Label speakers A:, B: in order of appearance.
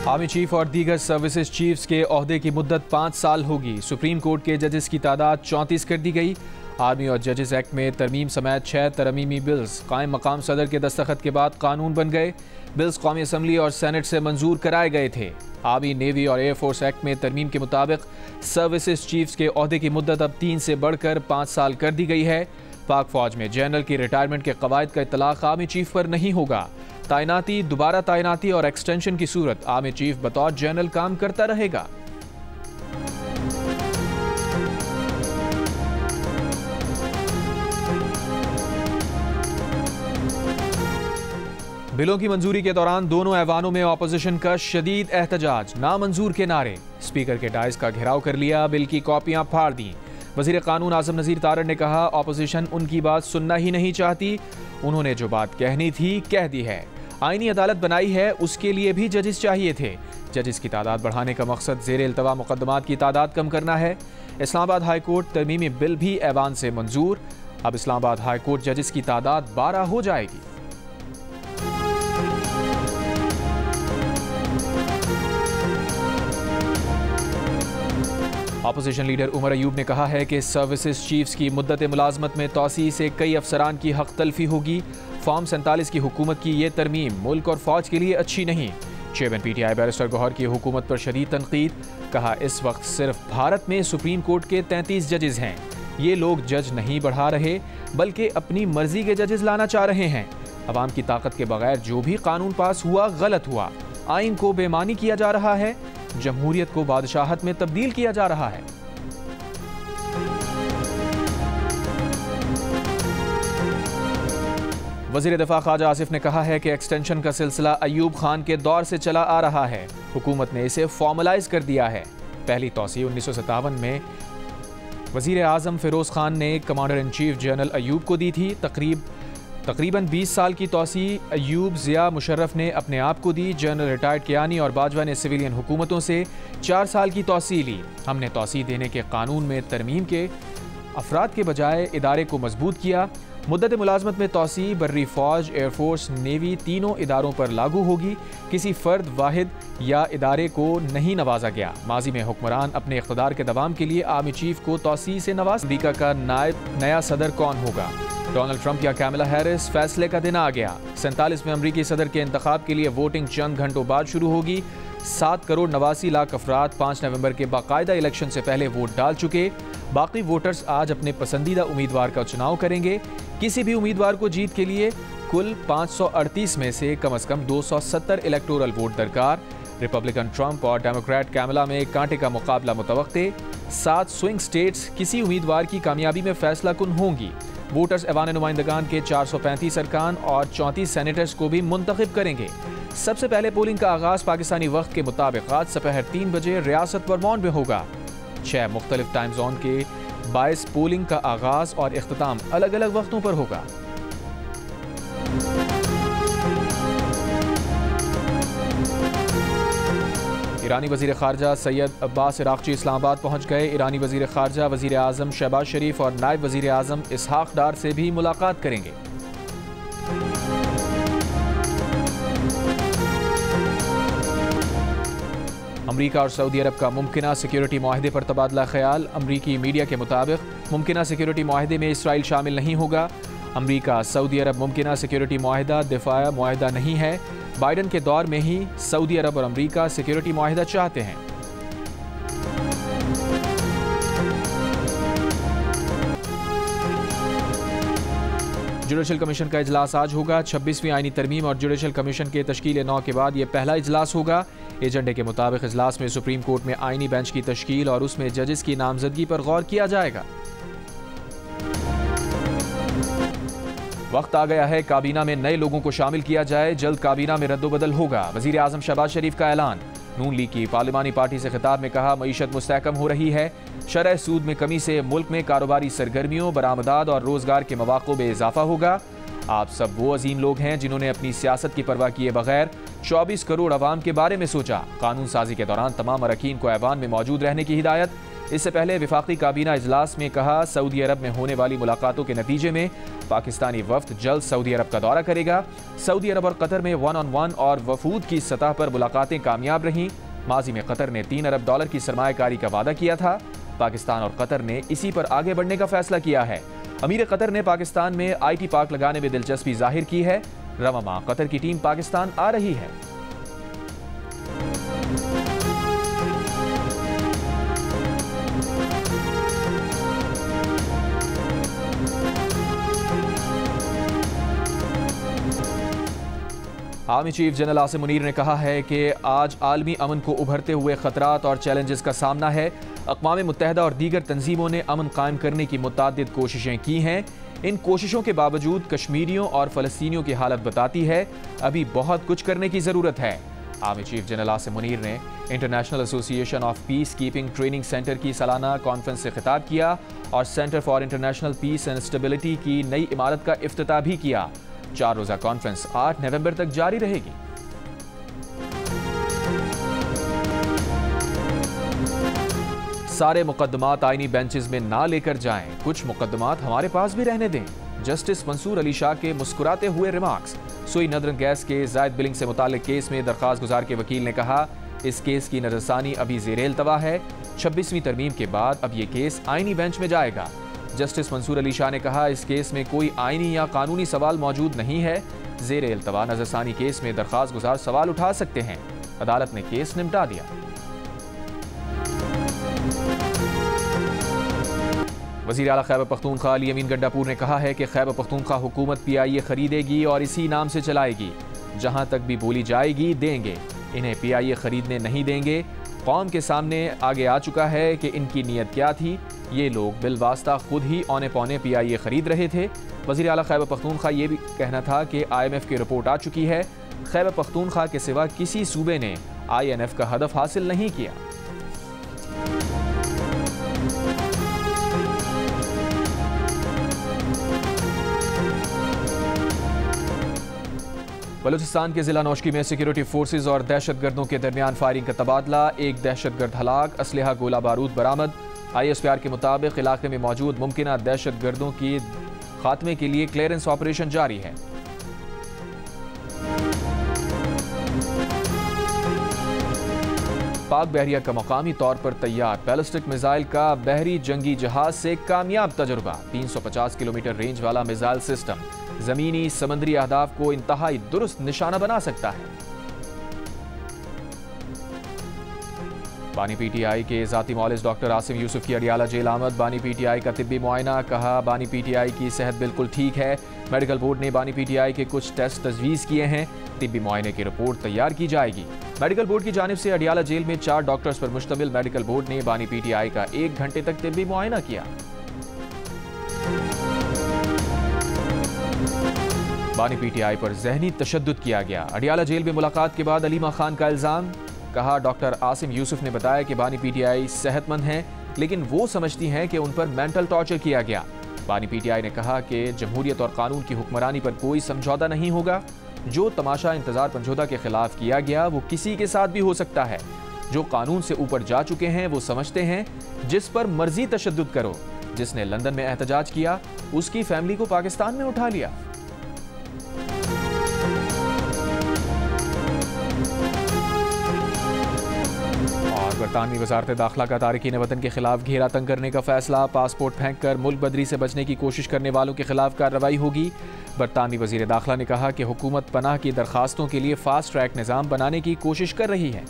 A: Army chief और दीगर services chiefs के ओहदे की मुद्दत 5 साल होगी। सुप्रीम कोर्ट के जजेस की तादाद 34 कर दी गई। आर्मी और जजेस एक्ट में तरमीम समेत 6 तरमीमी बिल्स कायम मकाम सदर के दस्तखत के बाद कानून बन गए। बिल्स कौमी असम्बली और सेनेट से मंजूर कराए गए थे। आर्मी, नेवी और एयरफोर्स एक्ट में तरमीम के मुताबिक सर्विसेज चीफ्स के ओहदे की मुद्दत अब 3 से बढ़कर 5 साल कर दी गई है। पाक फौज में जनरल की रिटायरमेंट के कवायद का इतलाक आर्मी चीफ पर नहीं होगा। तैनाती, दोबारा तैनाती और एक्सटेंशन की सूरत आर्मी चीफ बतौर जनरल काम करता रहेगा। बिलों की मंजूरी के दौरान दोनों ऐवानों में ऑपोजिशन का शदीद एहतजाज, नामंजूर के नारे। स्पीकर के डाइस का घेराव कर लिया, बिल की कॉपियां फाड़ दी। वजीर कानून आजम नजीर तारड़ ने कहा, ऑपोजिशन उनकी बात सुनना ही नहीं चाहती। उन्होंने जो बात कहनी थी कह दी है। आईनी अदालत बनाई है, उसके लिए भी जजेस चाहिए थे। जजेस की तादाद बढ़ाने का मकसद ज़ेर इल्तवा मुकदमात की तादाद कम करना है। इस्लामाबाद हाई कोर्ट तरमीमी बिल भी ऐवान से मंजूर। अब इस्लामाबाद हाई कोर्ट जजेस की तादाद 12 हो जाएगी। अपोजिशन लीडर उमर अयूब ने कहा है कि सर्विसेज चीफ्स की मुद्दत मुलाजमत में तोसी से कई अफसरान की हक तलफी होगी। फॉर्म 47 की हुकूमत की ये तरमीम मुल्क और फौज के लिए अच्छी नहीं। चेयरमैन PTI बैरिस्टर गौहर की हुकूमत पर शदीद तनकीद। कहा, इस वक्त सिर्फ भारत में सुप्रीम कोर्ट के 33 जजेस हैं। ये लोग जज नहीं बढ़ा रहे बल्कि अपनी मर्जी के जजेस लाना चाह रहे हैं। अवाम की ताकत के बगैर जो भी कानून पास हुआ गलत हुआ। आइन को बेमानी किया जा रहा है, जमहूरियत को बादशाहत में तब्दील किया जा रहा है। वज़ीर दिफा ख्वाजा आसिफ ने कहा है कि एक्सटेंशन का सिलसिला अयूब खान के दौर से चला आ रहा है। हुकूमत ने इसे फॉर्मलाइज कर दिया है। पहली तौसी 1957 में वज़ीर आज़म फ़िरोज़ खान ने commander in chief general Ayub को दी थी। तकरीबन 20 साल की तौसी अयूब, ज़िया, मुशर्रफ ने अपने आप को दी। जनरल रिटायर्ड कियानी और बाजवा ने सिविलियन हुकूमतों से 4 साल की तौसी ली। हमने तौसी देने के कानून में तरमीम के अफराद के बजाय इदारे को मजबूत किया। मुद्दत मुलाजमत में तौसी बर्री फौज, एयरफोर्स, नेवी तीनों इदारों पर लागू होगी। किसी फ़र्द, वाहिद या इदारे को नहीं नवाजा गया। माजी में हुक्मरान अपने इख्तदार के दवाम के लिए आर्मी चीफ को तौसी से नवाज। अमरीका का नया सदर कौन होगा? डोनाल्ड ट्रंप या कैमला हैरिस? फैसले का दिन आ गया। 47वें अमरीकी सदर के इंतखाब के लिए वोटिंग चंद घंटों बाद शुरू होगी। 7 करोड़ 89 लाख अफराद 5 नवंबर के बाकायदा इलेक्शन से पहले वोट डाल चुके। बाकी वोटर्स आज अपने पसंदीदा उम्मीदवार का चुनाव करेंगे। किसी भी उम्मीदवार को जीत के लिए कुल 538 में से कम 270 इलेक्टोरल वोट दरकार। रिपब्लिकन ट्रंप और डेमोक्रेट कैमला में कांटे का मुकाबला मुतवक्के। 7 स्विंग स्टेट्स किसी उम्मीदवार की कामयाबी में फैसला कुन होंगी। वोटर्स ऐवान नुमाइंदगान के 435 अरकान और 34 सेनेटर्स को भी मुंतखब करेंगे। सबसे पहले पोलिंग का आगाज पाकिस्तानी वक्त के मुताबिक आज दोपहर 3 बजे रियासत वर्मोंट में होगा। 6 मुख्तलिफ टाइम जोन के 22 पोलिंग का आगाज और इख्तिताम अलग अलग वक्तों पर होगा। ईरानी वज़ीर ख़ारजा सैयद अब्बास इराक़ची इस्लामाबाद पहुँच गए। ईरानी वज़ीर ख़ारजा वज़ीर आज़म शहबाज शरीफ और नायब वज़ीर आज़म इसहाक़ डार से भी मुलाकात करेंगे। अमरीका और सऊदी अरब का मुमकिना सिक्योरिटी माहदे पर तबादला ख्याल। अमरीकी मीडिया के मुताबिक मुमकिना सिक्योरिटी माहदे में इसराइल शामिल नहीं होगा। अमरीका सऊदी अरब मुमकिना सिक्योरिटी माहिदा दिफा माहिदा नहीं है। बाइडन के दौर में ही सऊदी अरब और अमरीका सिक्योरिटी माहिदा चाहते हैं। जुडिशल कमीशन का इजलास आज होगा। 26वीं आईनी तरमीम और जुडिशल कमीशन के तश्कील 9 के बाद यह पहला इजलास होगा। एजेंडे के मुताबिक इजलास में सुप्रीम कोर्ट में आईनी बेंच की तश्कील और उसमें जजेस की नामजदगी पर गौर किया जाएगा। वक्त आ गया है काबीना में नए लोगों को शामिल किया जाए। जल्द काबीना में रद्दोबदल होगा। वजीर आजम शहबाज शरीफ का ऐलान। नून लीग की पार्लिमानी पार्टी से खिताब में कहा, मईशत मुस्तहकम हो रही है। शरह सूद में कमी से मुल्क में कारोबारी सरगर्मियों, बरामदात और रोजगार के मौक़ों में इजाफा होगा। आप सब वो अजीम लोग हैं जिन्होंने अपनी सियासत की परवाह किए बगैर 24 करोड़ अवाम के बारे में सोचा। कानून साजी के दौरान तमाम अरकान को ऐवान में मौजूद रहने की हिदायत। इससे पहले विफाकी काबीना इजलास में कहा, सऊदी अरब में होने वाली मुलाकातों के नतीजे में पाकिस्तानी वफ्द जल्द सऊदी अरब का दौरा करेगा। सऊदी अरब और कतर में 1-on-1 और वफूद की सतह पर मुलाकातें कामयाब रहीं। माजी में कतर ने $3 अरब की सरमायाकारी का वादा किया था। पाकिस्तान और कतर ने इसी पर आगे बढ़ने का फैसला किया है। अमीर कतर ने पाकिस्तान में IT पार्क लगाने में दिलचस्पी जाहिर की है। रवां माह कतर की टीम पाकिस्तान आ रही है। Army chief general Asim Munir ने कहा है कि आज आलमी अमन को उभरते हुए खतरात और चैलेंजेस का सामना है। अक़वाम मुत्तहिदा और दीगर तंजीमों ने अमन कायम करने की मुतअद्दिद कोशिशें की हैं। इन कोशिशों के बावजूद कश्मीरियों और फ़लस्तीनियों की हालत बताती है अभी बहुत कुछ करने की ज़रूरत है। Army chief general Asim Munir ने international association of peace keeping training centre की सालाना कॉन्फ्रेंस से खिताब किया और centre for international peace and stability की नई इमारत का इफ्तिताह भी किया। 4 रोज़ा कॉन्फ्रेंस 8 नवंबर तक जारी रहेगी। सारे मुकद्दमात आईनी बेंचेस में ना लेकर जाएं, कुछ मुकद्दमात हमारे पास भी रहने दें। जस्टिस मंसूर अली शाह के मुस्कुराते हुए रिमार्क्स। सुई नदरन गैस के जायद बिलिंग से मुताल्लिक केस में दरख्वास्त गुजार के वकील ने कहा, इस केस की नजरसानी अभी ज़ेर-ए-इल्तवा है। 26वीं तरमीम के बाद अब ये केस आईनी बेंच में जाएगा। जस्टिस मंसूर अली शाह ने कहा, इस केस में कोई आईनी या कानूनी सवाल मौजूद नहीं है। ज़ेर-ए-इल्तवा नजरसानी केस में दरख्वास्त गुजार सवाल उठा सकते हैं। अदालत ने केस निपटा दिया। वज़ीर आला खैबर पख्तूनख्वा अली अमीन गंडापुर ने कहा है कि खैबर पख्तूनख्वा हुकूमत PIA खरीदेगी और इसी नाम से चलाएगी। जहां तक भी बोली जाएगी देंगे, इन्हें PIA खरीदने नहीं देंगे। कौम के सामने आगे आ चुका है कि इनकी नीयत क्या थी। ये लोग बिलवास्ता खुद ही औने पौने PIA खरीद रहे थे। वज़ीर आला खैबर पख्तूनख्वा ये भी कहना था कि IMF की रिपोर्ट आ चुकी है। खैबर पख्तूनख्वा के सिवा किसी सूबे ने INF का हदफ हासिल नहीं किया। बलूचिस्तान के जिला नौशकी में सिक्योरिटी फोर्सेज और दहशतगर्दों के दरमियान फायरिंग का तबादला। एक दहशतगर्द हलाक, असलहा गोला बारूद बरामद। ISPR के मुताबिक इलाके में मौजूद मुमकिना दहशतगर्दों की खात्मे के लिए क्लियरेंस ऑपरेशन जारी है। पाक बहरिया का मकामी तौर पर तैयार बैलिस्टिक मिसाइल का बहरी जंगी जहाज से कामयाब तजुर्बा। 350 किलोमीटर रेंज वाला मिसाइल सिस्टम जमीनी समंदरी अहदाफ को इंतहाई दुरुस्त निशाना बना सकता है। बानी PTI के जाती मौलिस डॉक्टर आसिम यूसुफ की अडियाला जेल आमद। बानी PTI का तिब्बी मुआयना। कहा, बानी PTI की सेहत बिल्कुल ठीक है। मेडिकल बोर्ड ने बानी PTI के कुछ टेस्ट तजवीज़ किए हैं। तिब्बी मुआयने की रिपोर्ट तैयार की जाएगी। मेडिकल बोर्ड की जानिब से अडियाला जेल में 4 डॉक्टर्स पर मुश्तमिल मेडिकल बोर्ड ने बानी PTI का 1 घंटे तक तिब्बी मुआयना किया। बानी PTI पर जहनी तशद्दुद किया गया। अडियाला जेल में मुलाकात के बाद अलीमा खान का इल्ज़ाम। कहा, डॉक्टर आसिम यूसुफ ने बताया कि बानी PTI सेहतमंद हैं, लेकिन वो समझती हैं कि उन पर मेंटल टॉर्चर किया गया। बानी PTI ने कहा कि जमहूरियत और कानून की हुक्मरानी पर कोई समझौता नहीं होगा। जो तमाशा इंतजार पंजोदा के खिलाफ किया गया वो किसी के साथ भी हो सकता है। जो कानून से ऊपर जा चुके हैं वो समझते हैं जिस पर मर्जी तशद्दुद करो। जिसने लंदन में एहतजाज किया उसकी फैमिली को पाकिस्तान में उठा लिया। बरतानवी वजारत दाखिला का तारिकीन वतन के खिलाफ घेरा तंग करने का फैसला। पासपोर्ट फेंक कर मुल्क बदरी से बचने की कोशिश करने वालों के खिलाफ कार्रवाई होगी। बरतानवी वजीर दाखिला ने कहा कि हुकूमत पनाह की दरखास्तों के लिए फास्ट ट्रैक निज़ाम बनाने की कोशिश कर रही है।